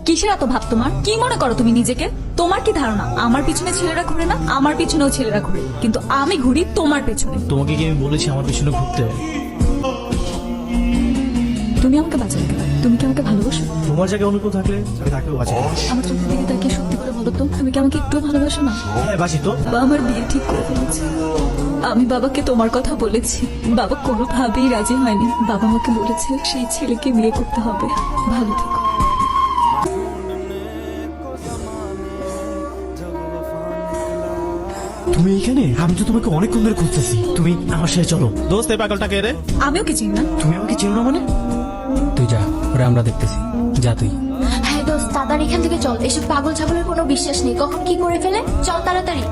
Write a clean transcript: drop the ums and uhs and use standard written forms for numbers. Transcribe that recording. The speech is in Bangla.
কিসের এত ভাব তোমার? কি মনে করো তুমি নিজেকে? তোমার কি ধারণা আমার পিছনে ছেলেরা ঘুরে না? আমার পিছনেও ছেলেরা ঘুরে, কিন্তু আমি ঘুরি তোমার পেছনে। তোমাকে কি আমি বলেছি আমার পিছনে ঘুরতে? তুমি আমাকে বাঁচালে কেন? তুমি কি আমাকে ভালোবাসো? তোমার জায়গায় অন্য কেউ থাকলে আমি তাকেও বাঁচাই। আমার চোখের দিকে তাকিয়ে সত্যি করে বলো তো, তুমি কি আমাকে একটু ভালোবাসো না? হ্যাঁ বাসি তো। বাবা আমার বিয়ে ঠিক করে ফেলেছে। আমি বাবাকে তোমার কথা বলেছি, বাবা কোনোভাবেই রাজি হয়নি। বাবা আমাকে বলেছে সেই ছেলেকে বিয়ে করতে হবে। ভালো থেকো। তুমি এখানে? আমি তো তোমাকে অনেকক্ষণ ধরে খুঁজতেছি। তুমি আমার সাথে চলো। দোস্ত এই পাগলটা কে রে? আমিও কি চিনি না। তুমি আমাকে চেনো না মানে? তুই যা, ওরা আমরা দেখতেছি। যা তুই। হ্যাঁ দোস্ত, তাড়াতাড়ি এখান থেকে চল। এসব পাগল ছাগলের কোনো বিশ্বাস নেই, কখন কি করে ফেলে। চল তাড়াতাড়ি।